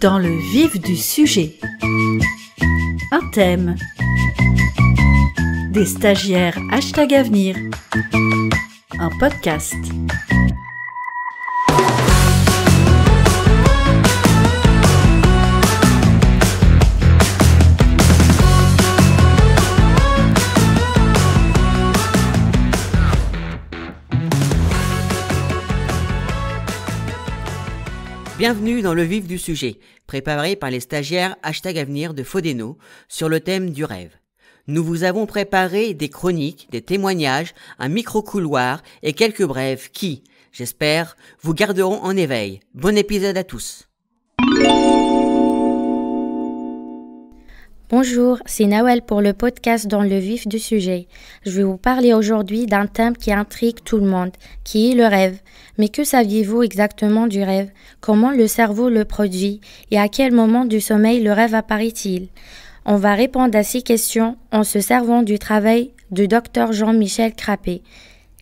Dans le vif du sujet. Un thème. Des stagiaires #avenir. Un podcast. Bienvenue dans le vif du sujet, préparé par les stagiaires #avenir de Fodeno sur le thème du rêve. Nous vous avons préparé des chroniques, des témoignages, un micro-couloir et quelques brèves qui, j'espère, vous garderont en éveil. Bon épisode à tous. Bonjour, c'est Nawel pour le podcast Dans le vif du sujet. Je vais vous parler aujourd'hui d'un thème qui intrigue tout le monde, qui est le rêve. Mais que saviez-vous exactement du rêve? Comment le cerveau le produit? Et à quel moment du sommeil le rêve apparaît-il? On va répondre à ces questions en se servant du travail du Dr Jean-Michel Crapé.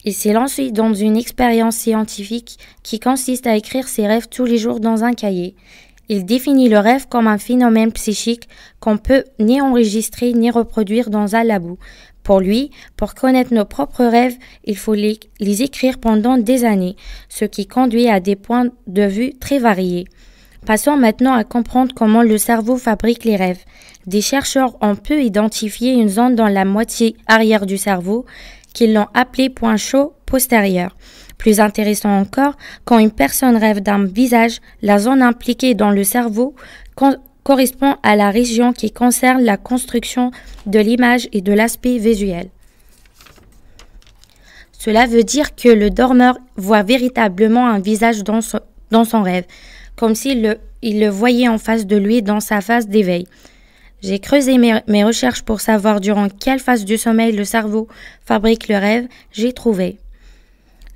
Il s'est lancé dans une expérience scientifique qui consiste à écrire ses rêves tous les jours dans un cahier. Il définit le rêve comme un phénomène psychique qu'on peut ni enregistrer ni reproduire dans un labo. Pour lui, pour connaître nos propres rêves, il faut les écrire pendant des années, ce qui conduit à des points de vue très variés. Passons maintenant à comprendre comment le cerveau fabrique les rêves. Des chercheurs ont pu identifier une zone dans la moitié arrière du cerveau qu'ils l'ont appelée point chaud postérieur. Plus intéressant encore, quand une personne rêve d'un visage, la zone impliquée dans le cerveau correspond à la région qui concerne la construction de l'image et de l'aspect visuel. Cela veut dire que le dormeur voit véritablement un visage dans son rêve, comme s'il le voyait en face de lui dans sa phase d'éveil. J'ai creusé mes recherches pour savoir durant quelle phase du sommeil le cerveau fabrique le rêve. J'ai trouvé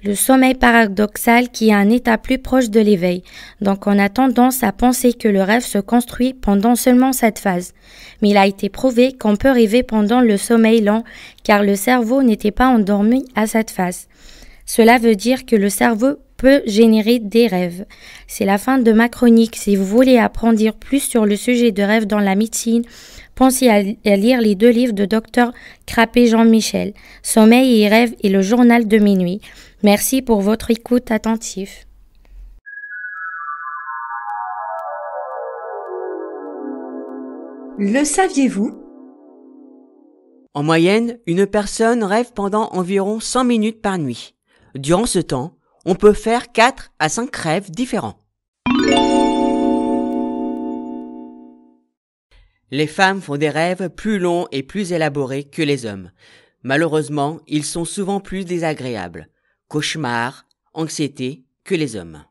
le sommeil paradoxal qui est un état plus proche de l'éveil. Donc on a tendance à penser que le rêve se construit pendant seulement cette phase. Mais il a été prouvé qu'on peut rêver pendant le sommeil lent car le cerveau n'était pas endormi à cette phase. Cela veut dire que le cerveau peut générer des rêves. C'est la fin de ma chronique. Si vous voulez apprendre plus sur le sujet de rêve dans la médecine, pensez à lire les 2 livres de Dr Crapé Jean-Michel, Sommeil et rêve et le journal de minuit. Merci pour votre écoute attentive. Le saviez-vous? En moyenne, une personne rêve pendant environ 100 minutes par nuit. Durant ce temps, on peut faire 4 à 5 rêves différents. Les femmes font des rêves plus longs et plus élaborés que les hommes. Malheureusement, ils sont souvent plus désagréables. Cauchemars, anxiété que les hommes.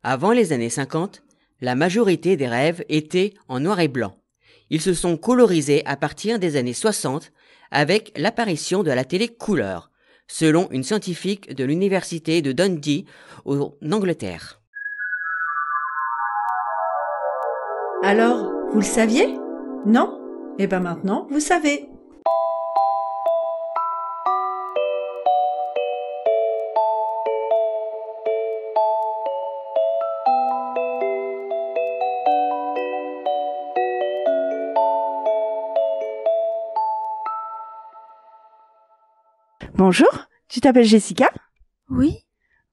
Avant les années 50, la majorité des rêves étaient en noir et blanc. Ils se sont colorisés à partir des années 60 avec l'apparition de la télé couleur, selon une scientifique de l'université de Dundee en Angleterre. Alors, vous le saviez? Non? Eh bien maintenant, vous savez. Bonjour, tu t'appelles Jessica? Oui,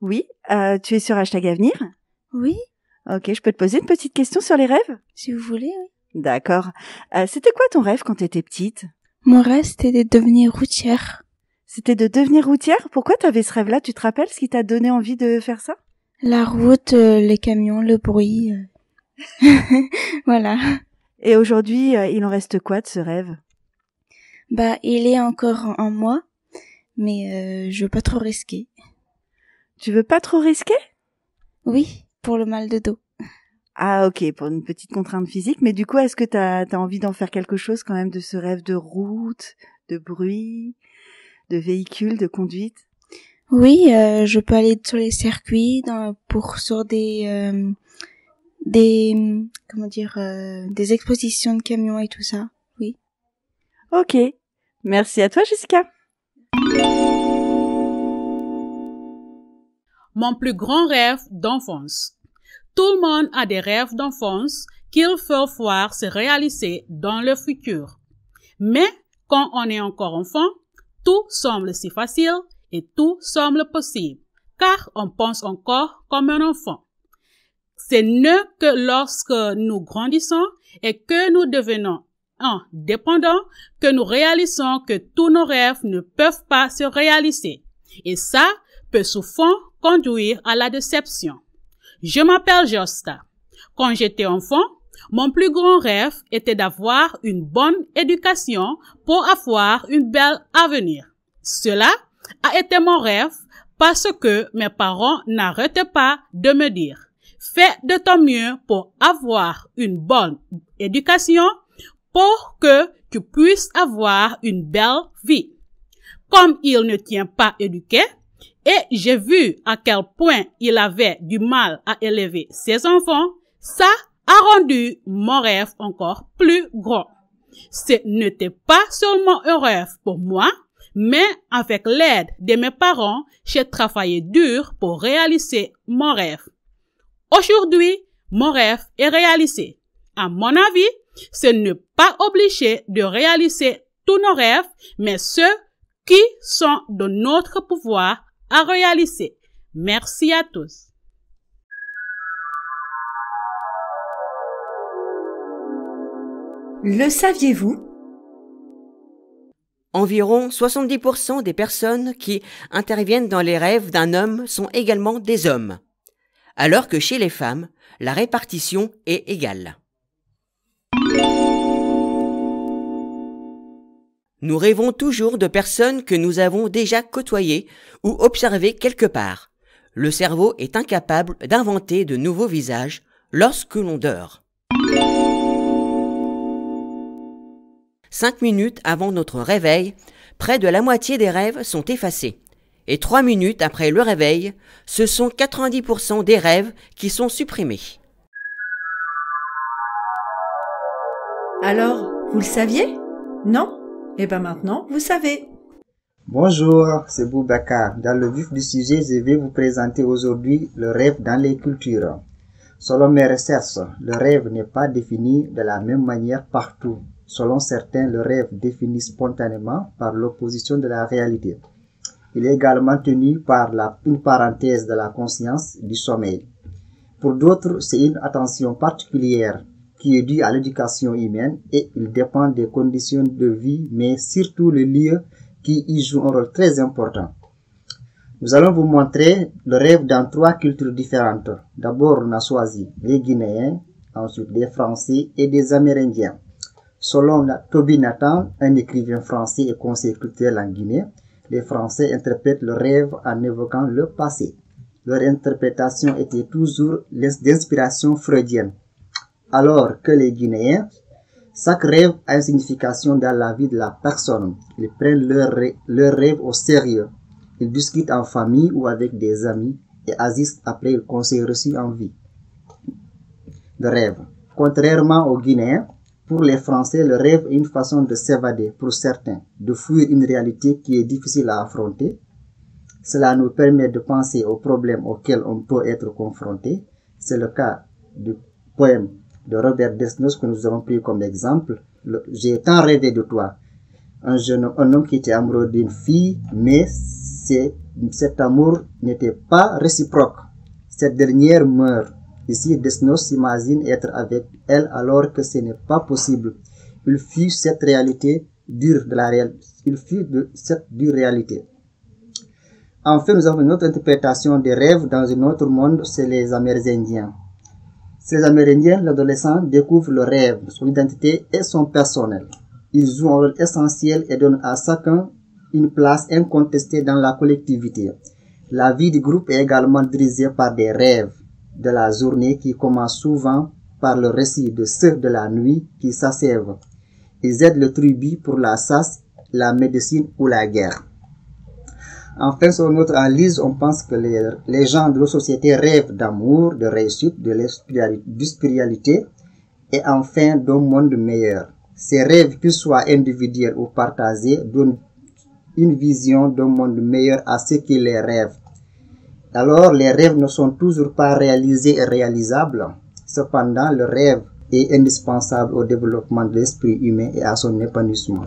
Oui, tu es sur #avenir? oui, Ok, je peux te poser une petite question sur les rêves? si vous voulez, oui. D'accord. C'était quoi ton rêve quand t'étais petite? Mon rêve, c'était de devenir routière. C'était de devenir routière? Pourquoi t'avais ce rêve-là? Tu te rappelles ce qui t'a donné envie de faire ça? La route, les camions, le bruit. Voilà. Et aujourd'hui, il en reste quoi de ce rêve? Bah, il est encore en moi, mais je veux pas trop risquer. Tu veux pas trop risquer? Oui, pour le mal de dos. Ah ok, pour une petite contrainte physique, mais du coup, est-ce que t'as envie d'en faire quelque chose quand même de ce rêve de route, de bruit, de véhicule, de conduite? Oui, je peux aller sur les circuits, sur des des expositions de camions et tout ça. Oui. Ok. Merci à toi, Jessica. mon plus grand rêve d'enfance. Tout le monde a des rêves d'enfance qu'il faut voir se réaliser dans le futur. Mais quand on est encore enfant, tout semble si facile et tout semble possible, car on pense encore comme un enfant. C'est ne que lorsque nous grandissons et que nous devenons indépendants que nous réalisons que tous nos rêves ne peuvent pas se réaliser. Et ça peut souvent conduire à la déception. Je m'appelle Josta. Quand j'étais enfant, mon plus grand rêve était d'avoir une bonne éducation pour avoir une belle avenir. Cela a été mon rêve parce que mes parents n'arrêtaient pas de me dire « Fais de ton mieux pour avoir une bonne éducation pour que tu puisses avoir une belle vie. » Comme il ne tient pas éduqué, et j'ai vu à quel point il avait du mal à élever ses enfants, ça a rendu mon rêve encore plus grand. Ce n'était pas seulement un rêve pour moi, mais avec l'aide de mes parents, j'ai travaillé dur pour réaliser mon rêve. Aujourd'hui, mon rêve est réalisé. À mon avis, ce n'est pas obligé de réaliser tous nos rêves, mais ceux qui sont de notre pouvoir à réaliser. Merci à tous. Le saviez-vous? Environ 70% des personnes qui interviennent dans les rêves d'un homme sont également des hommes, alors que chez les femmes, la répartition est égale. Nous rêvons toujours de personnes que nous avons déjà côtoyées ou observées quelque part. Le cerveau est incapable d'inventer de nouveaux visages lorsque l'on dort. 5 minutes avant notre réveil, près de la moitié des rêves sont effacés. Et 3 minutes après le réveil, ce sont 90% des rêves qui sont supprimés. Alors, vous le saviez? Non? Eh bien maintenant, vous savez. Bonjour, c'est Boubacar. Dans le vif du sujet, je vais vous présenter aujourd'hui le rêve dans les cultures. Selon mes recherches, le rêve n'est pas défini de la même manière partout. Selon certains, le rêve défini spontanément par l'opposition de la réalité. Il est également tenu par une parenthèse de la conscience du sommeil. Pour d'autres, c'est une attention particulière qui est due à l'éducation humaine et il dépend des conditions de vie, mais surtout le lieu qui y joue un rôle très important. Nous allons vous montrer le rêve dans 3 cultures différentes. D'abord, on a choisi les Guinéens, ensuite des Français et des Amérindiens. Selon Toby Nathan, un écrivain français et conseiller culturel en Guinée, les Français interprètent le rêve en évoquant le passé. Leur interprétation était toujours d'inspiration freudienne. Alors que les Guinéens, chaque rêve a une signification dans la vie de la personne. Ils prennent leur rêve au sérieux. Ils discutent en famille ou avec des amis et agissent après le conseil reçu en vie. Le rêve. Contrairement aux Guinéens, pour les Français, le rêve est une façon de s'évader pour certains, de fuir une réalité qui est difficile à affronter. Cela nous permet de penser aux problèmes auxquels on peut être confronté. C'est le cas du poème de Robert Desnos que nous avons pris comme exemple. J'ai tant rêvé de toi. Un homme qui était amoureux d'une fille, mais cet amour n'était pas réciproque. Cette dernière meurt. Ici, Desnos s'imagine être avec elle alors que ce n'est pas possible. Il fuit cette réalité dure de la réalité. Il fuit de cette dure réalité. Enfin, nous avons une autre interprétation des rêves dans un autre monde, c'est les Amérindiens. Chez les Amérindiens, l'adolescent découvre le rêve, son identité et son personnel. Ils jouent un rôle essentiel et donnent à chacun une place incontestée dans la collectivité. La vie du groupe est également dirigée par des rêves de la journée qui commencent souvent par le récit de ceux de la nuit qui s'achèvent. Ils aident le tribu pour la chasse, la médecine ou la guerre. Enfin, sur notre analyse, on pense que les gens de la société rêvent d'amour, de réussite, de spiritualité et enfin d'un monde meilleur. Ces rêves, qu'ils soient individuels ou partagés, donnent une vision d'un monde meilleur à ceux qui les rêvent. Alors, les rêves ne sont toujours pas réalisés et réalisables. Cependant, le rêve est indispensable au développement de l'esprit humain et à son épanouissement.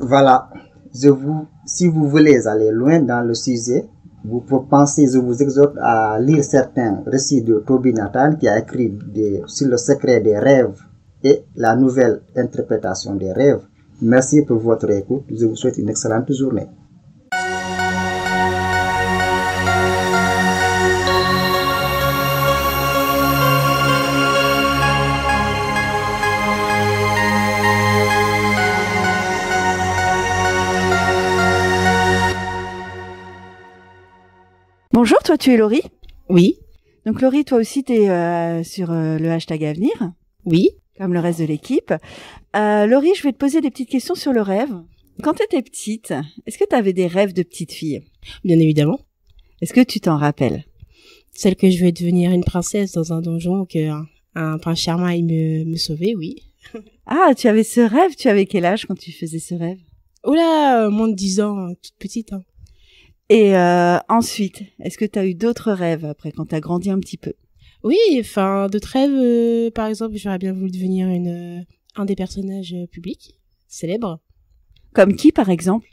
Voilà. Si vous voulez aller loin dans le sujet, je vous exhorte à lire certains récits de Toby Nathan qui a écrit sur le secret des rêves et la nouvelle interprétation des rêves. Merci pour votre écoute. Je vous souhaite une excellente journée. Bonjour, toi tu es Laurie? Oui. Donc Laurie, toi aussi tu es sur le hashtag Avenir? Oui. Comme le reste de l'équipe. Laurie, je vais te poser des petites questions sur le rêve. Quand tu étais petite, est-ce que tu avais des rêves de petite fille? Bien évidemment. Est-ce que tu t'en rappelles? Celle que je vais devenir une princesse dans un donjon, un prince charmant aille me sauver, oui. Ah, tu avais ce rêve? Tu avais quel âge quand tu faisais ce rêve? Oh là, moins de 10 ans, toute petite. Hein. Et ensuite, est-ce que tu as eu d'autres rêves après, quand tu as grandi un petit peu? Oui, enfin, d'autres rêves, par exemple, j'aurais bien voulu devenir un des personnages publics, célèbres. Comme qui, par exemple?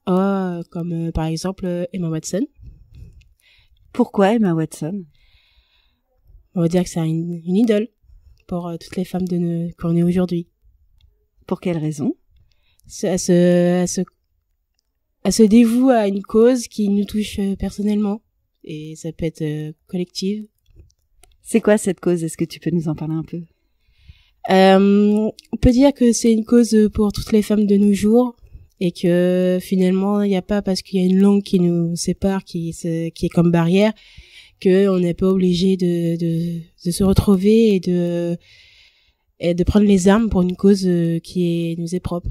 Comme par exemple Emma Watson. Pourquoi Emma Watson? On va dire que c'est une idole pour toutes les femmes qu'on est aujourd'hui. Pour quelle raison? Elle se dévoue à une cause qui nous touche personnellement. Et ça peut être collective. C'est quoi cette cause? Est-ce que tu peux nous en parler un peu? On peut dire que c'est une cause pour toutes les femmes de nos jours. Et que finalement, il n'y a pas parce qu'il y a une langue qui nous sépare, qui est comme barrière, qu'on n'est pas obligé de se retrouver et de prendre les armes pour une cause qui nous est propre.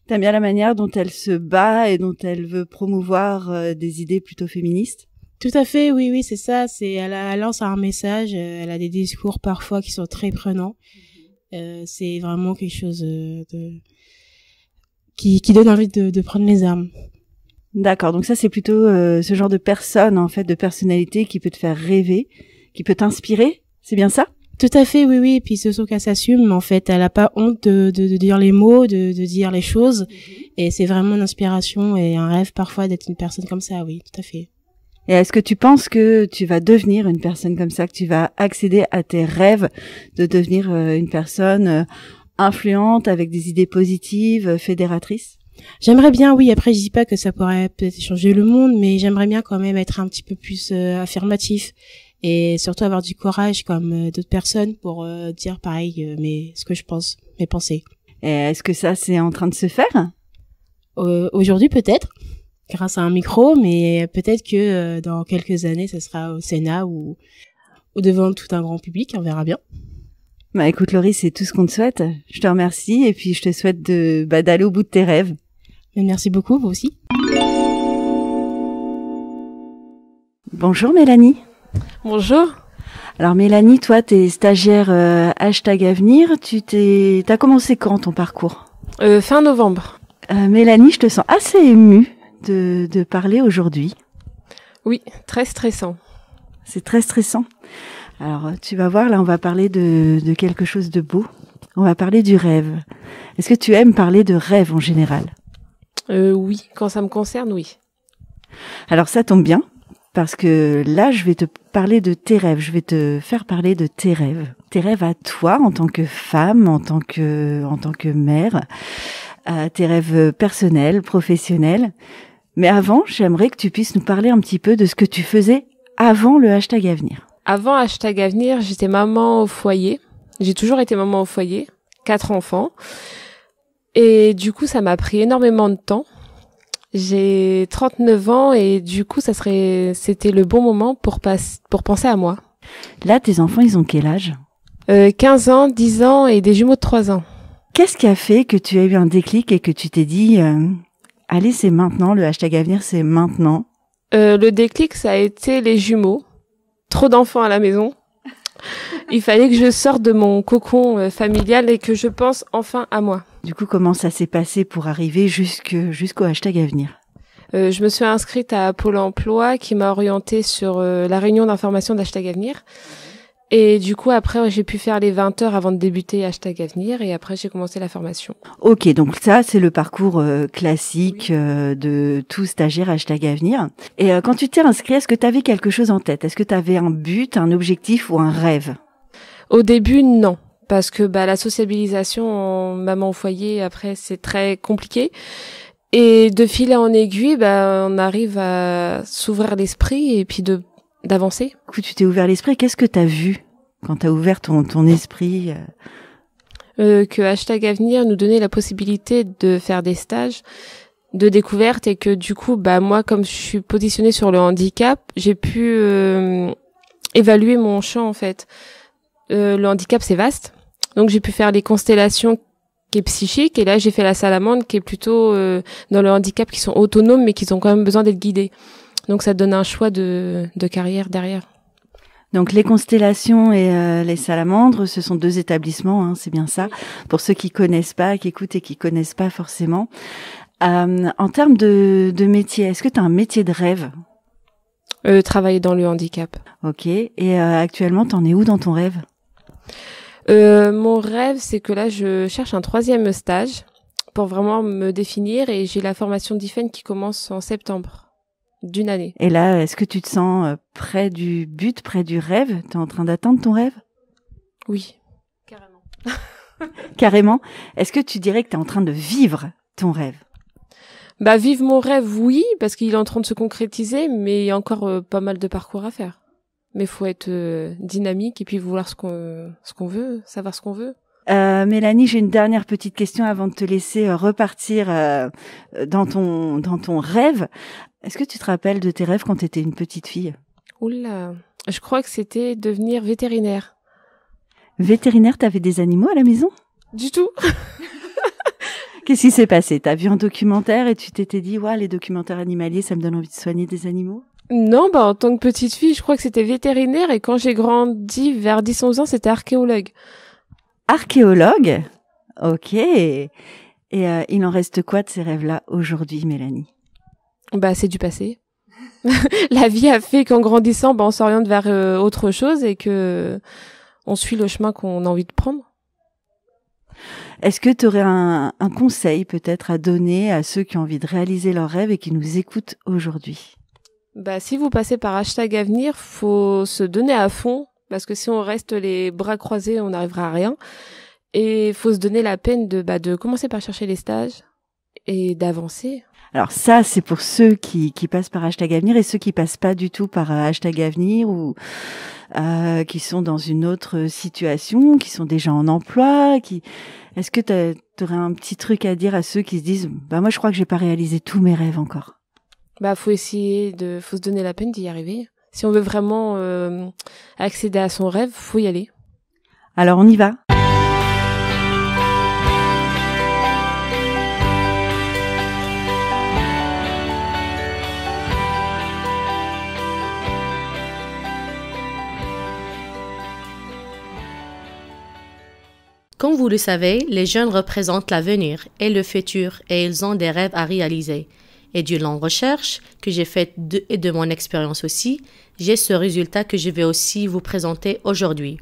T'aimes bien la manière dont elle se bat et dont elle veut promouvoir des idées plutôt féministes? Tout à fait, oui, c'est ça. Elle lance un message, elle a des discours parfois qui sont très prenants. C'est vraiment quelque chose qui donne envie de prendre les armes. D'accord, donc ça c'est plutôt ce genre de personne, en fait, de personnalité qui peut te faire rêver, qui peut t'inspirer, c'est bien ça? Tout à fait, oui, et puis surtout qu'elle s'assume, en fait, elle a pas honte de dire les mots, de dire les choses, et c'est vraiment une inspiration et un rêve parfois d'être une personne comme ça, oui, tout à fait. Et est-ce que tu penses que tu vas devenir une personne comme ça, que tu vas accéder à tes rêves de devenir une personne influente, avec des idées positives, fédératrice? J'aimerais bien, oui. Après, je dis pas que ça pourrait peut-être changer le monde, mais j'aimerais bien quand même être un petit peu plus affirmatif et surtout avoir du courage comme d'autres personnes pour dire pareil, ce que je pense, mes pensées. Et est-ce que ça, c'est en train de se faire? Aujourd'hui, peut-être, grâce à un micro, mais peut-être que dans quelques années, ça sera au Sénat ou devant tout un grand public, on verra bien. Bah écoute Laurie, c'est tout ce qu'on te souhaite. Je te remercie et puis je te souhaite d'aller au bout de tes rêves. Merci beaucoup, vous aussi. Bonjour Mélanie. Bonjour. Alors Mélanie, toi t'es stagiaire hashtag Avenir. T'as commencé quand ton parcours? Fin novembre. Mélanie, je te sens assez émue de parler aujourd'hui. Oui, très stressant. C'est très stressant. Alors, tu vas voir, là, on va parler de quelque chose de beau. On va parler du rêve. Est-ce que tu aimes parler de rêve en général? Oui, quand ça me concerne, oui. Alors, ça tombe bien, parce que là, je vais te parler de tes rêves. Je vais te faire parler de tes rêves. Tes rêves à toi, en tant que femme, en tant que mère. Tes rêves personnels, professionnels. Mais avant, j'aimerais que tu puisses nous parler un petit peu de ce que tu faisais avant le hashtag Avenir. Avant hashtag Avenir, j'étais maman au foyer. J'ai toujours été maman au foyer, 4 enfants. Et du coup, ça m'a pris énormément de temps. J'ai 39 ans et du coup, c'était le bon moment pour penser à moi. Là, tes enfants, ils ont quel âge? 15 ans, 10 ans et des jumeaux de 3 ans. Qu'est-ce qui a fait que tu as eu un déclic et que tu t'es dit, allez, c'est maintenant, le hashtag Avenir, c'est maintenant? Le déclic, ça a été les jumeaux. Trop d'enfants à la maison. Il fallait que je sorte de mon cocon familial et que je pense enfin à moi. Du coup, comment ça s'est passé pour arriver jusqu'au hashtag Avenir? Je me suis inscrite à Pôle emploi qui m'a orientée sur la réunion d'information d'Hashtag Avenir. Et du coup, après, j'ai pu faire les 20 heures avant de débuter Hashtag Avenir et après, j'ai commencé la formation. Ok, donc ça, c'est le parcours classique de tout stagiaire Hashtag Avenir. Et quand tu t'es inscrit, est-ce que tu avais quelque chose en tête? Est-ce que tu avais un but, un objectif ou un rêve? Au début, non. Parce que la sociabilisation en maman au foyer, après, c'est très compliqué. Et de fil en aiguille, on arrive à s'ouvrir l'esprit et puis d'avancer. Du coup, tu t'es ouvert l'esprit. Qu'est-ce que tu as vu quand tu as ouvert ton esprit? Que Hashtag Avenir nous donnait la possibilité de faire des stages de découverte et que du coup, moi, comme je suis positionnée sur le handicap, j'ai pu évaluer mon champ en fait. Le handicap, c'est vaste. Donc, j'ai pu faire les constellations qui est psychique et là, j'ai fait la salamandre qui est plutôt dans le handicap qui sont autonomes mais qui ont quand même besoin d'être guidés. Donc, ça donne un choix de carrière derrière. Donc, les constellations et les salamandres, ce sont 2 établissements, hein, c'est bien ça. Pour ceux qui connaissent pas, qui écoutent et qui connaissent pas forcément. En termes de métier, est-ce que tu as un métier de rêve? Travailler dans le handicap. Ok. Et actuellement, t'en es où dans ton rêve? Mon rêve, c'est que là, je cherche un 3e stage pour vraiment me définir et j'ai la formation d'IFEN qui commence en septembre d'une année. Et là, est-ce que tu te sens près du but, près du rêve? T'es en train d'atteindre ton rêve? Oui, carrément. Carrément. Est-ce que tu dirais que t'es en train de vivre ton rêve? Vivre mon rêve, oui, parce qu'il est en train de se concrétiser, mais il y a encore pas mal de parcours à faire. Mais faut être dynamique et puis vouloir ce qu'on veut, savoir ce qu'on veut. Mélanie, j'ai une dernière petite question avant de te laisser repartir dans ton rêve. Est-ce que tu te rappelles de tes rêves quand tu étais une petite fille? Oula, je crois que c'était devenir vétérinaire. Vétérinaire, t'avais des animaux à la maison? Du tout. Qu'est-ce qui s'est passé? T'as vu un documentaire et tu t'étais dit, ouais, les documentaires animaliers, ça me donne envie de soigner des animaux? Non, en tant que petite fille, je crois que c'était vétérinaire et quand j'ai grandi vers 10-11 ans, c'était archéologue. Archéologue? Ok. Et il en reste quoi de ces rêves-là aujourd'hui, Mélanie? C'est du passé. La vie a fait qu'en grandissant, on s'oriente vers autre chose et que on suit le chemin qu'on a envie de prendre. Est-ce que tu aurais un conseil peut-être à donner à ceux qui ont envie de réaliser leurs rêves et qui nous écoutent aujourd'hui? Si vous passez par Hashtag Avenir, faut se donner à fond parce que si on reste les bras croisés, on n'arrivera à rien. Et faut se donner la peine de commencer par chercher les stages et d'avancer. Alors ça, c'est pour ceux qui passent par Hashtag Avenir et ceux qui passent pas du tout par Hashtag Avenir ou qui sont dans une autre situation, qui sont déjà en emploi. Est-ce que tu aurais un petit truc à dire à ceux qui se disent moi je crois que j'ai pas réalisé tous mes rêves encore? Faut se donner la peine d'y arriver. Si on veut vraiment accéder à son rêve, faut y aller. Alors on y va. Comme vous le savez, les jeunes représentent l'avenir et le futur et ils ont des rêves à réaliser. Et d'une longue recherche que j'ai faite et de mon expérience aussi, j'ai ce résultat que je vais aussi vous présenter aujourd'hui.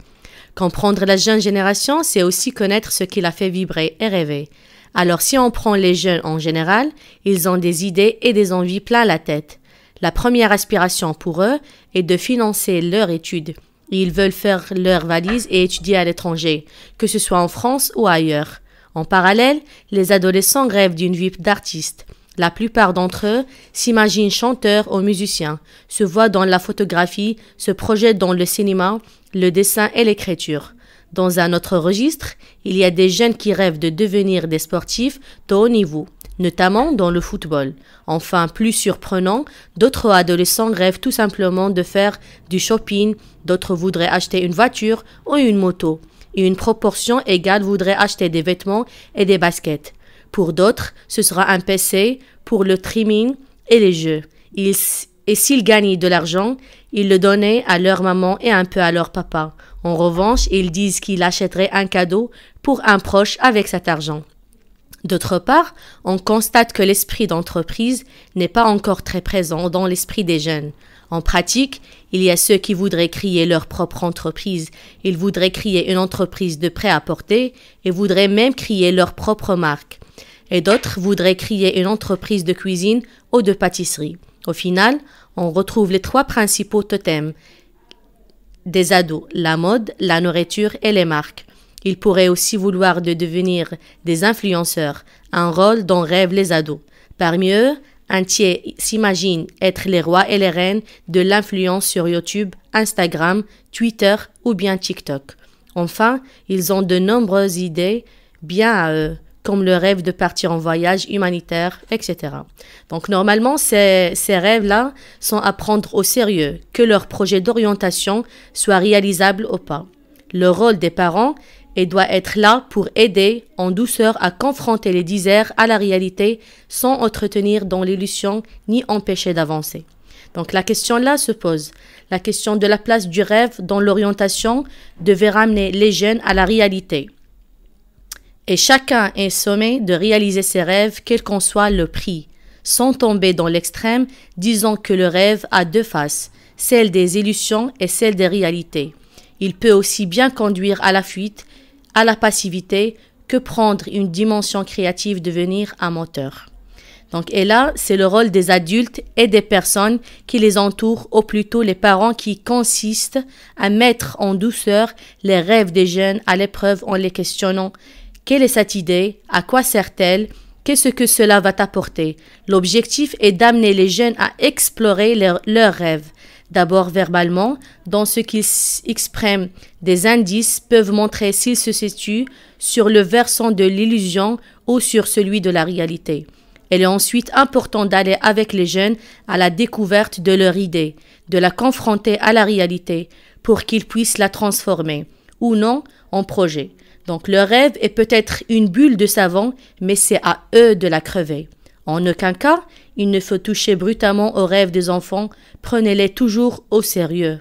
Comprendre la jeune génération, c'est aussi connaître ce qui la fait vibrer et rêver. Alors si on prend les jeunes en général, ils ont des idées et des envies plein la tête. La première aspiration pour eux est de financer leur étude. Ils veulent faire leur valise et étudier à l'étranger, que ce soit en France ou ailleurs. En parallèle, les adolescents rêvent d'une vie d'artiste. La plupart d'entre eux s'imaginent chanteurs ou musiciens, se voient dans la photographie, se projettent dans le cinéma, le dessin et l'écriture. Dans un autre registre, il y a des jeunes qui rêvent de devenir des sportifs de haut niveau, notamment dans le football. Enfin, plus surprenant, d'autres adolescents rêvent tout simplement de faire du shopping, d'autres voudraient acheter une voiture ou une moto, et une proportion égale voudrait acheter des vêtements et des baskets. Pour d'autres, ce sera un PC pour le streaming et les jeux. Et s'ils gagnaient de l'argent, ils le donnaient à leur maman et un peu à leur papa. En revanche, ils disent qu'ils achèteraient un cadeau pour un proche avec cet argent. D'autre part, on constate que l'esprit d'entreprise n'est pas encore très présent dans l'esprit des jeunes. En pratique, il y a ceux qui voudraient créer leur propre entreprise, ils voudraient créer une entreprise de prêt-à-porter et voudraient même créer leur propre marque. Et d'autres voudraient créer une entreprise de cuisine ou de pâtisserie. Au final, on retrouve les trois principaux totems des ados, la mode, la nourriture et les marques. Ils pourraient aussi vouloir de devenir des influenceurs, un rôle dont rêvent les ados. Parmi eux, un tiers s'imagine être les rois et les reines de l'influence sur YouTube, Instagram, Twitter ou bien TikTok. Enfin, ils ont de nombreuses idées bien à eux, comme le rêve de partir en voyage humanitaire, etc. Donc normalement, ces rêves-là sont à prendre au sérieux, que leur projet d'orientation soit réalisable ou pas. Le rôle des parents doit être là pour aider en douceur à confronter les désirs à la réalité sans entretenir dans l'illusion ni empêcher d'avancer. Donc la question là se pose. La question de la place du rêve dans l'orientation devait ramener les jeunes à la réalité. Et chacun est sommé de réaliser ses rêves, quel qu'en soit le prix, sans tomber dans l'extrême, disant que le rêve a deux faces, celle des illusions et celle des réalités. Il peut aussi bien conduire à la fuite, à la passivité, que prendre une dimension créative, devenir un moteur. Donc, et là, c'est le rôle des adultes et des personnes qui les entourent, ou plutôt les parents, qui consiste à mettre en douceur les rêves des jeunes à l'épreuve en les questionnant. Quelle est cette idée? À quoi sert-elle? Qu'est-ce que cela va t'apporter? L'objectif est d'amener les jeunes à explorer leurs rêves. D'abord verbalement, dans ce qu'ils expriment, des indices peuvent montrer s'ils se situent sur le versant de l'illusion ou sur celui de la réalité. Il est ensuite important d'aller avec les jeunes à la découverte de leur idée, de la confronter à la réalité pour qu'ils puissent la transformer, ou non, en projet. Donc le rêve est peut-être une bulle de savon, mais c'est à eux de la crever. En aucun cas, il ne faut toucher brutalement aux rêves des enfants, prenez-les toujours au sérieux.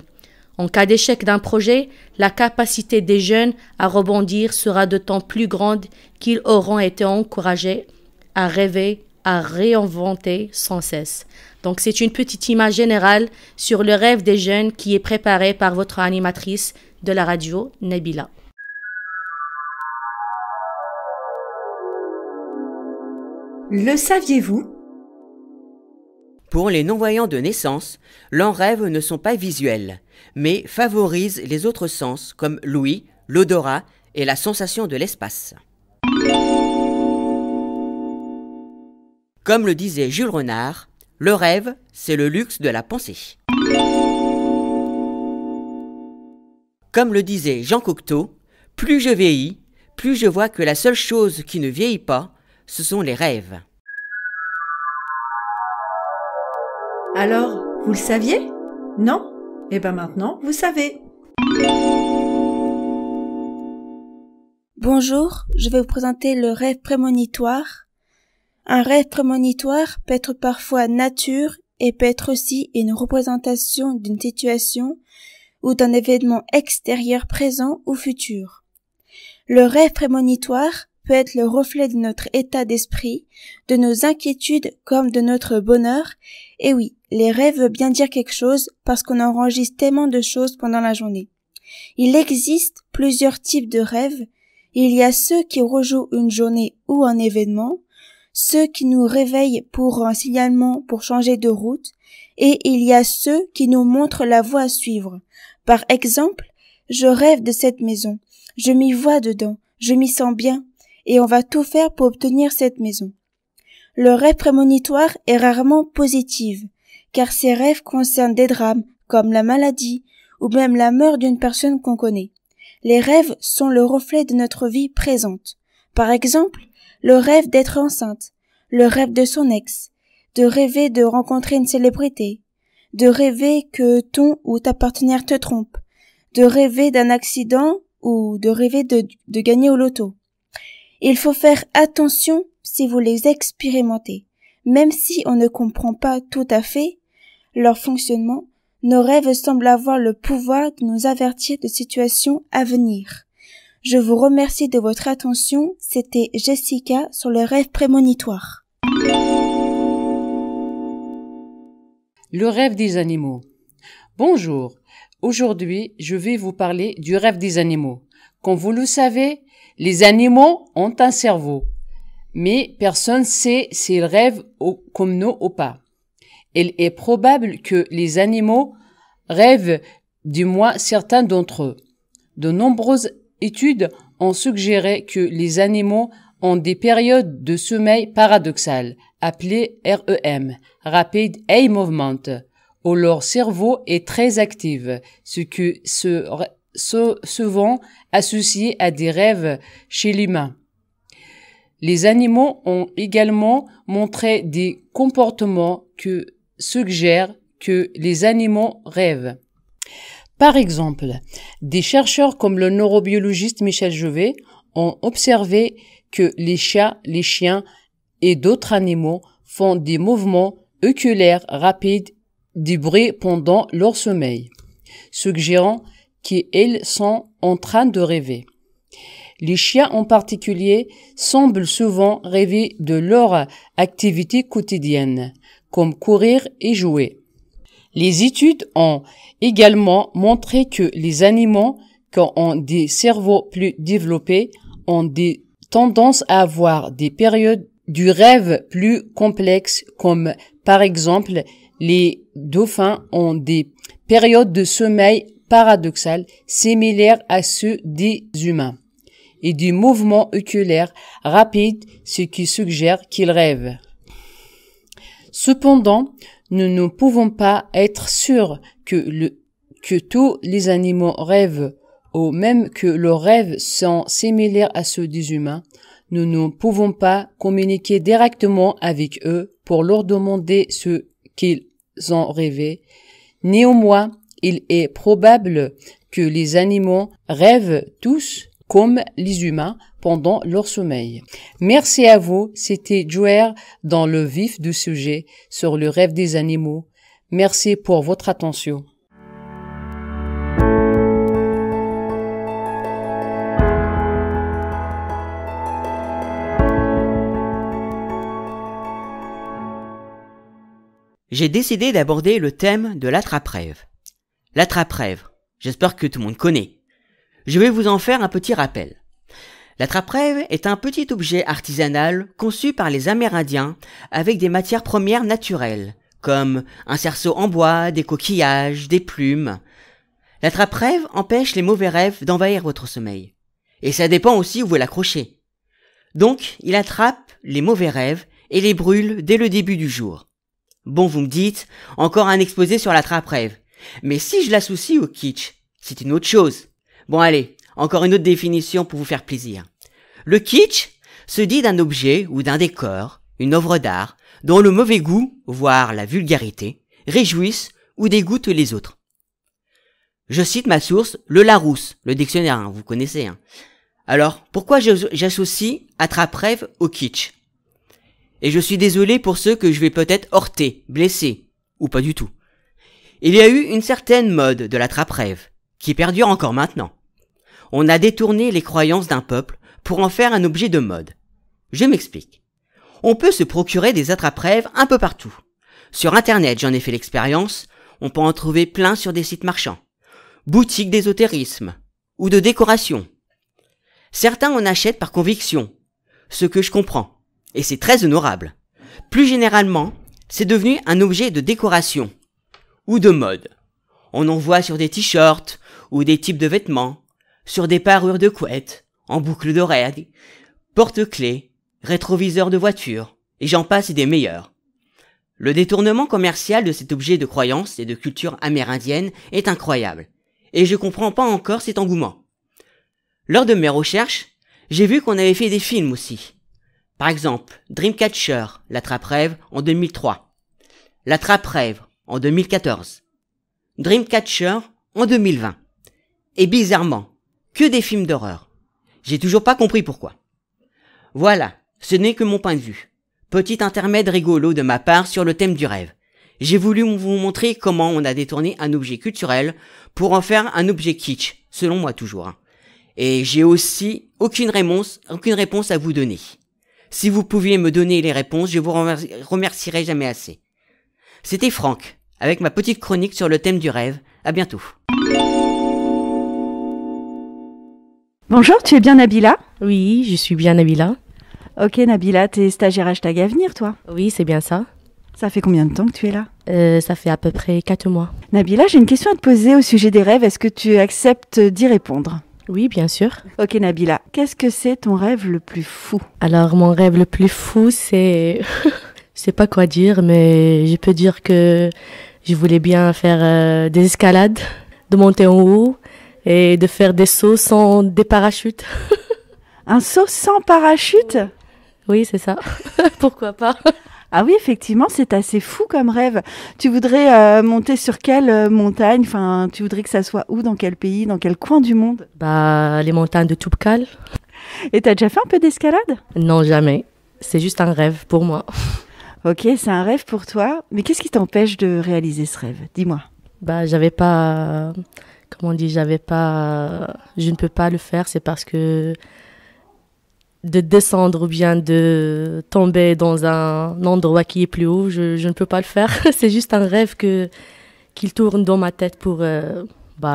En cas d'échec d'un projet, la capacité des jeunes à rebondir sera d'autant plus grande qu'ils auront été encouragés à rêver, à réinventer sans cesse. Donc c'est une petite image générale sur le rêve des jeunes qui est préparée par votre animatrice de la radio, Nabila. Le saviez-vous? Pour les non-voyants de naissance, leurs rêves ne sont pas visuels, mais favorisent les autres sens comme l'ouïe, l'odorat et la sensation de l'espace. Comme le disait Jules Renard, le rêve, c'est le luxe de la pensée. Comme le disait Jean Cocteau, plus je vieillis, plus je vois que la seule chose qui ne vieillit pas, ce sont les rêves. Alors, vous le saviez? Non? Eh bien maintenant, vous savez. Bonjour, je vais vous présenter le rêve prémonitoire. Un rêve prémonitoire peut être parfois nature et peut être aussi une représentation d'une situation ou d'un événement extérieur présent ou futur. Le rêve prémonitoire peut être le reflet de notre état d'esprit, de nos inquiétudes comme de notre bonheur. Et oui, les rêves veulent bien dire quelque chose parce qu'on enregistre tellement de choses pendant la journée. Il existe plusieurs types de rêves. Il y a ceux qui rejouent une journée ou un événement, ceux qui nous réveillent pour un signalement pour changer de route, et il y a ceux qui nous montrent la voie à suivre. Par exemple, je rêve de cette maison, je m'y vois dedans, je m'y sens bien, et on va tout faire pour obtenir cette maison. Le rêve prémonitoire est rarement positif, car ces rêves concernent des drames, comme la maladie, ou même la mort d'une personne qu'on connaît. Les rêves sont le reflet de notre vie présente. Par exemple, le rêve d'être enceinte, le rêve de son ex, de rêver de rencontrer une célébrité, de rêver que ton ou ta partenaire te trompe, de rêver d'un accident ou de rêver de gagner au loto. Il faut faire attention si vous les expérimentez. Même si on ne comprend pas tout à fait leur fonctionnement, nos rêves semblent avoir le pouvoir de nous avertir de situations à venir. Je vous remercie de votre attention. C'était Jessica sur le rêve prémonitoire. Le rêve des animaux. Bonjour. Aujourd'hui, je vais vous parler du rêve des animaux. Comme vous le savez, les animaux ont un cerveau, mais personne sait s'ils rêvent comme nous ou pas. Il est probable que les animaux rêvent, du moins certains d'entre eux. De nombreuses études ont suggéré que les animaux ont des périodes de sommeil paradoxales, appelées REM, Rapid Eye Movement, où leur cerveau est très actif, ce qui souvent associé à des rêves chez l'humain. Les animaux ont également montré des comportements qui suggèrent que les animaux rêvent. Par exemple, des chercheurs comme le neurobiologiste Michel Jouvet ont observé que les chats, les chiens et d'autres animaux font des mouvements oculaires rapides, du bruit pendant leur sommeil, suggérant qu'ils sont en train de rêver. Les chiens en particulier semblent souvent rêver de leur activité quotidienne, comme courir et jouer. Les études ont également montré que les animaux qui ont des cerveaux plus développés ont des tendances à avoir des périodes du rêve plus complexes, comme par exemple les dauphins ont des périodes de sommeil paradoxales similaires à ceux des humains et des mouvements oculaires rapides, ce qui suggère qu'ils rêvent. Cependant, nous ne pouvons pas être sûrs que tous les animaux rêvent ou même que leurs rêves sont similaires à ceux des humains. Nous ne pouvons pas communiquer directement avec eux pour leur demander ce qu'ils ont rêvé. Néanmoins, il est probable que les animaux rêvent tous comme les humains pendant leur sommeil. Merci à vous, c'était Joël dans le vif du sujet sur le rêve des animaux. Merci pour votre attention. J'ai décidé d'aborder le thème de l'attrape-rêve. L'attrape-rêve, j'espère que tout le monde connaît. Je vais vous en faire un petit rappel. L'attrape-rêve est un petit objet artisanal conçu par les Amérindiens avec des matières premières naturelles, comme un cerceau en bois, des coquillages, des plumes. L'attrape-rêve empêche les mauvais rêves d'envahir votre sommeil. Et ça dépend aussi où vous l'accrochez. Donc, il attrape les mauvais rêves et les brûle dès le début du jour. Bon, vous me dites, encore un exposé sur l'attrape-rêve. Mais si je l'associe au kitsch, c'est une autre chose. Bon allez, encore une autre définition pour vous faire plaisir. Le kitsch se dit d'un objet ou d'un décor, une œuvre d'art, dont le mauvais goût, voire la vulgarité, réjouissent ou dégoûtent les autres. Je cite ma source, le Larousse, le dictionnaire, vous connaissez. Alors, pourquoi j'associe attrape-rêve au kitsch? Et je suis désolé pour ceux que je vais peut-être heurter, blesser, ou pas du tout. Il y a eu une certaine mode de l'attrape-rêve, qui perdure encore maintenant. On a détourné les croyances d'un peuple pour en faire un objet de mode. Je m'explique. On peut se procurer des attrape-rêves un peu partout. Sur Internet, j'en ai fait l'expérience, on peut en trouver plein sur des sites marchands, boutiques d'ésotérisme, ou de décoration. Certains en achètent par conviction, ce que je comprends. Et c'est très honorable. Plus généralement, c'est devenu un objet de décoration ou de mode. On en voit sur des t-shirts ou des types de vêtements, sur des parures de couettes, en boucles d'oreilles, porte-clés, rétroviseurs de voitures, et j'en passe et des meilleurs. Le détournement commercial de cet objet de croyance et de culture amérindienne est incroyable, et je comprends pas encore cet engouement. Lors de mes recherches, j'ai vu qu'on avait fait des films aussi. Par exemple, Dreamcatcher, l'attrape-rêve en 2003. L'attrape-rêve en 2014. Dreamcatcher en 2020. Et bizarrement, que des films d'horreur. J'ai toujours pas compris pourquoi. Voilà, ce n'est que mon point de vue. Petit intermède rigolo de ma part sur le thème du rêve. J'ai voulu vous montrer comment on a détourné un objet culturel pour en faire un objet kitsch, selon moi toujours. Et j'ai aussi aucune réponse à vous donner. Si vous pouviez me donner les réponses, je vous remercierai jamais assez. C'était Franck, avec ma petite chronique sur le thème du rêve. À bientôt. Bonjour, tu es bien Nabila? Oui, je suis bien Nabila. Ok Nabila, t'es stagiaire hashtag Avenir toi? Oui, c'est bien ça. Ça fait combien de temps que tu es là? Ça fait à peu près 4 mois. Nabila, j'ai une question à te poser au sujet des rêves. Est-ce que tu acceptes d'y répondre? Oui, bien sûr. Ok Nabila, qu'est-ce que c'est ton rêve le plus fou? Alors, mon rêve le plus fou, c'est... je sais pas quoi dire, mais je peux dire que je voulais bien faire des escalades, de monter en haut et de faire des sauts sans des parachutes. Un saut sans parachute? Oui, c'est ça. Pourquoi pas? Ah oui, effectivement, c'est assez fou comme rêve. Tu voudrais monter sur quelle montagne? Enfin, tu voudrais que ça soit où? Dans quel pays? Dans quel coin du monde? Bah, les montagnes de Toubkal. Et t'as déjà fait un peu d'escalade? Non, jamais. C'est juste un rêve pour moi. Ok, c'est un rêve pour toi. Mais qu'est-ce qui t'empêche de réaliser ce rêve? Dis-moi. Bah, je ne peux pas le faire, c'est parce que de descendre ou bien de tomber dans un endroit qui est plus haut, je ne peux pas le faire. C'est juste un rêve qu'il tourne dans ma tête pour...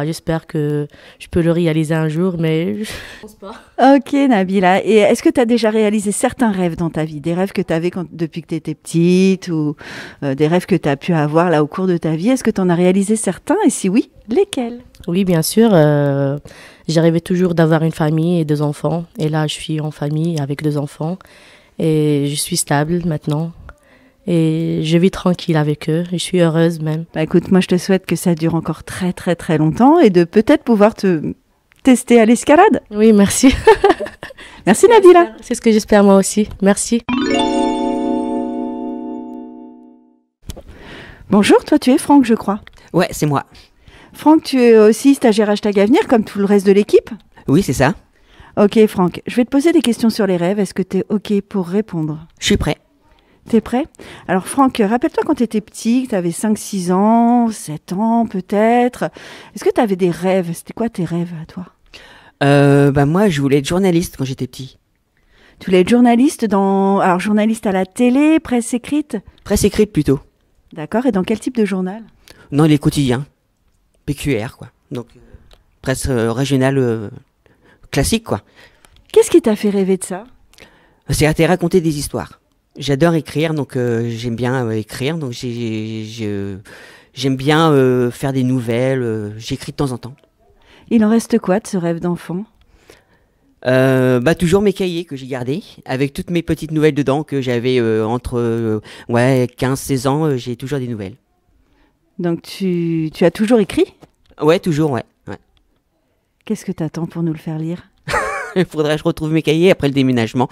j'espère que je peux le réaliser un jour, mais je pense pas. Ok Nabila, et est-ce que tu as déjà réalisé certains rêves dans ta vie? Des rêves que tu avais depuis que tu étais petite ou des rêves que tu as pu avoir là au cours de ta vie? Est-ce que tu en as réalisé certains et si oui, lesquels? Oui, bien sûr. J'ai rêvé toujours d'avoir une famille et 2 enfants. Et là, je suis en famille avec 2 enfants. Et je suis stable maintenant. Et je vis tranquille avec eux. Je suis heureuse même. Bah écoute, moi je te souhaite que ça dure encore très très très longtemps et de peut-être pouvoir te tester à l'escalade. Oui, merci. Merci Nabila. C'est ce que j'espère moi aussi. Merci. Bonjour, toi tu es Franck, je crois. Ouais, c'est moi. Franck, tu es aussi stagiaire hashtag Avenir comme tout le reste de l'équipe? Oui, c'est ça. Ok Franck, je vais te poser des questions sur les rêves. Est-ce que tu es ok pour répondre? Je suis prêt. T'es prêt? Alors Franck, rappelle-toi quand tu étais petit, que tu avais 5-6 ans, 7 ans peut-être. Est-ce que tu avais des rêves? C'était quoi tes rêves à toi? Moi, je voulais être journaliste quand j'étais petit. Tu voulais être journaliste alors journaliste à la télé, presse écrite? Presse écrite plutôt. D'accord, et dans quel type de journal? Non, les quotidiens. PQR, quoi. Donc, presse régionale classique, quoi. Qu'est-ce qui t'a fait rêver de ça? C'est raconter des histoires. J'adore écrire, donc j'aime bien écrire, donc j'aime bien faire des nouvelles, j'écris de temps en temps. Il en reste quoi de ce rêve d'enfant? Toujours mes cahiers que j'ai gardés, avec toutes mes petites nouvelles dedans que j'avais entre 15-16 ans, j'ai toujours des nouvelles. Donc tu as toujours écrit? Ouais, toujours, ouais. Qu'est-ce que t'attends pour nous le faire lire? Il faudrait que je retrouve mes cahiers après le déménagement.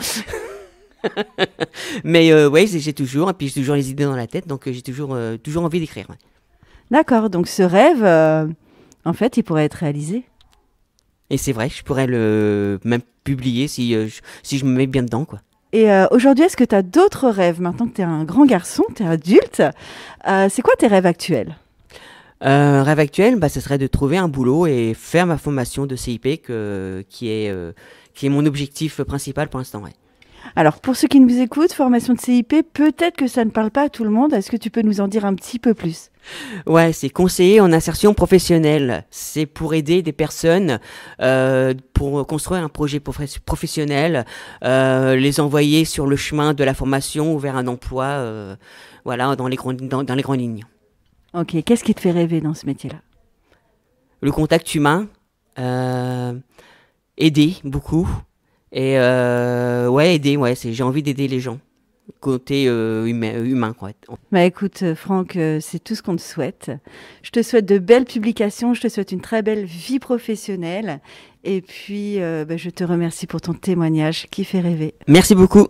Mais j'ai toujours, et puis j'ai toujours les idées dans la tête, donc j'ai toujours envie d'écrire. Ouais. D'accord, donc ce rêve, en fait, il pourrait être réalisé. Et c'est vrai, je pourrais le même publier si je me mets bien dedans, quoi. Et aujourd'hui, est-ce que tu as d'autres rêves? Maintenant que tu es un grand garçon, tu es adulte, c'est quoi tes rêves actuels? Rêve actuel, ce serait de trouver un boulot et faire ma formation de CIP qui est mon objectif principal pour l'instant. Ouais. Alors, pour ceux qui nous écoutent, formation de CIP, peut-être que ça ne parle pas à tout le monde. Est-ce que tu peux nous en dire un petit peu plus? Ouais, c'est conseiller en insertion professionnelle. C'est pour aider des personnes pour construire un projet professionnel, les envoyer sur le chemin de la formation ou vers un emploi, dans les grandes lignes. Ok, qu'est-ce qui te fait rêver dans ce métier-là? Le contact humain, aider beaucoup. Et aider, j'ai envie d'aider les gens, côté humain, quoi. Écoute, Franck, c'est tout ce qu'on te souhaite. Je te souhaite de belles publications, je te souhaite une très belle vie professionnelle. Et puis, je te remercie pour ton témoignage qui fait rêver. Merci beaucoup.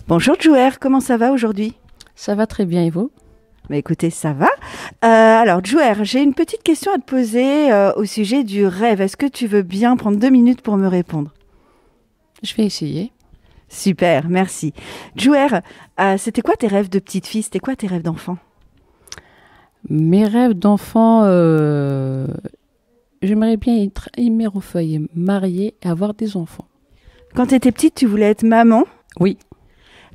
Bonjour Jouer, comment ça va aujourd'hui? Ça va très bien, et vous? Écoutez, ça va. Alors, Jouer, j'ai une petite question à te poser au sujet du rêve. Est-ce que tu veux bien prendre 2 minutes pour me répondre? Je vais essayer. Super, merci. Jouer, c'était quoi tes rêves de petite fille? C'était quoi tes rêves d'enfant? Mes rêves d'enfant, j'aimerais bien être mère au foyer, mariée et avoir des enfants. Quand tu étais petite, tu voulais être maman? Oui.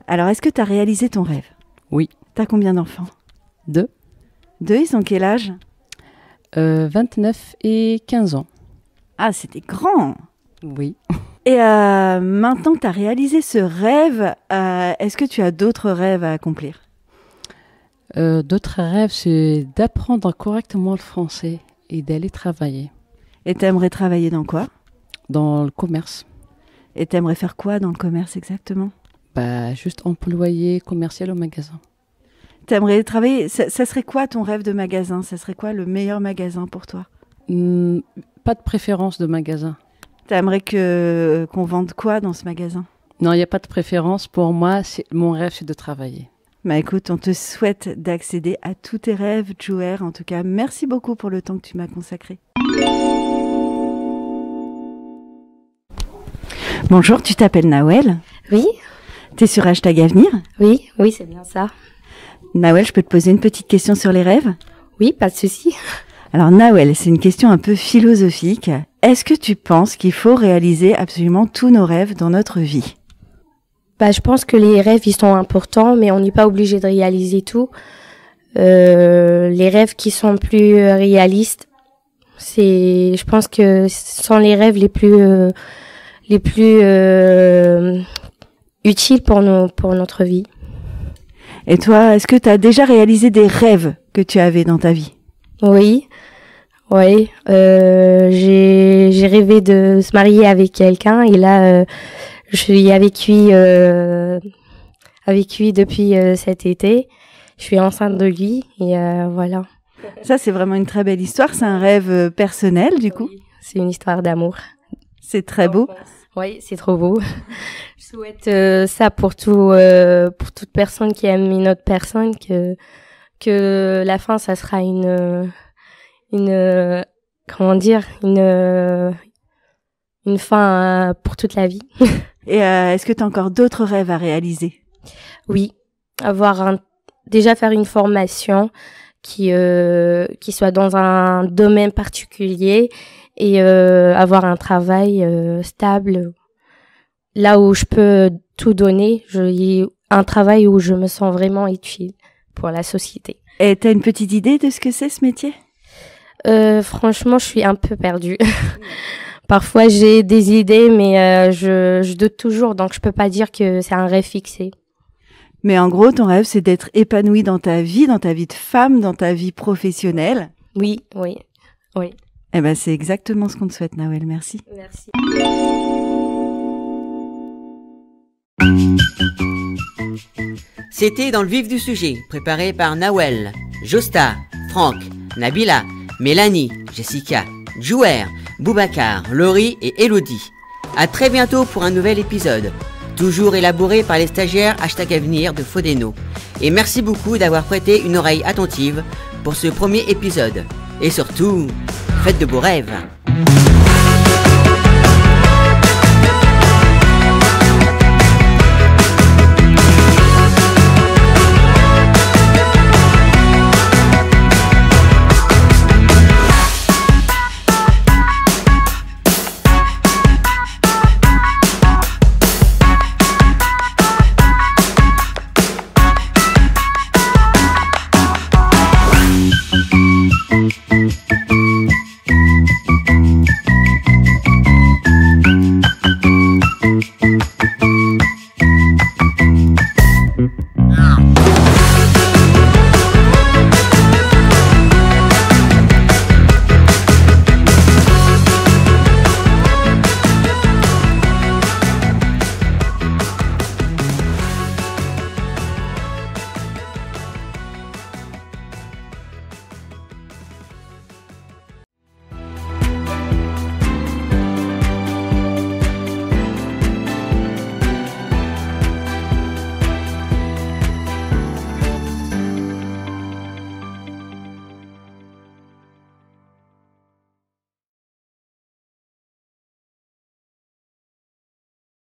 Alors, est-ce que tu as réalisé ton rêve? Oui. T'as combien d'enfants? 2. 2, ils ont quel âge? 29 et 15 ans. Ah, c'était grand. Oui. Et maintenant que tu as réalisé ce rêve, est-ce que tu as d'autres rêves à accomplir? D'autres rêves, c'est d'apprendre correctement le français et d'aller travailler. Et t'aimerais travailler dans quoi? Dans le commerce. Et t'aimerais faire quoi dans le commerce exactement? Juste employé commercial au magasin. T'aimerais travailler, ça serait quoi ton rêve de magasin? Ça serait quoi le meilleur magasin pour toi? Pas de préférence de magasin. T'aimerais qu'on vende quoi dans ce magasin? Non, il n'y a pas de préférence. Pour moi, mon rêve, c'est de travailler. Bah écoute, on te souhaite d'accéder à tous tes rêves, Jouer. En tout cas, merci beaucoup pour le temps que tu m'as consacré. Bonjour, tu t'appelles Nawel? Oui. T'es sur Hashtag Avenir? Oui, c'est bien ça. Nawel, je peux te poser une petite question sur les rêves? Oui, pas de souci. Alors Nawel, c'est une question un peu philosophique. Est-ce que tu penses qu'il faut réaliser absolument tous nos rêves dans notre vie? Je pense que les rêves, ils sont importants, mais on n'est pas obligé de réaliser tout. Les rêves qui sont plus réalistes, je pense que ce sont les rêves les plus utiles pour notre vie. Et toi, est-ce que tu as déjà réalisé des rêves que tu avais dans ta vie? Oui. J'ai rêvé de se marier avec quelqu'un et là, je suis avec lui depuis cet été. Je suis enceinte de lui et voilà. Ça, c'est vraiment une très belle histoire. C'est un rêve personnel, du coup. Oui, c'est une histoire d'amour. C'est très beau. Oui, c'est trop beau. Je souhaite ça pour toute personne qui aime une autre personne, que la fin, ça sera une fin pour toute la vie. Et est-ce que tu as encore d'autres rêves à réaliser? Oui, déjà faire une formation qui soit dans un domaine particulier et avoir un travail stable, là où je peux tout donner, un travail où je me sens vraiment utile pour la société. Et t'as une petite idée de ce que c'est ce métier? Franchement, je suis un peu perdue. Parfois, j'ai des idées, mais je doute toujours, donc je peux pas dire que c'est un rêve fixé. Mais en gros, ton rêve, c'est d'être épanouie dans ta vie de femme, dans ta vie professionnelle. Oui. Eh ben, c'est exactement ce qu'on te souhaite, Nawel. Merci. Merci. C'était Dans le vif du sujet, préparé par Nawel, Josta, Franck, Nabila, Mélanie, Jessica, Jouer, Boubacar, Laurie et Elodie. À très bientôt pour un nouvel épisode, toujours élaboré par les stagiaires Hashtag Avenir de Fodeno. Et merci beaucoup d'avoir prêté une oreille attentive pour ce premier épisode. Et surtout, faites de beaux rêves.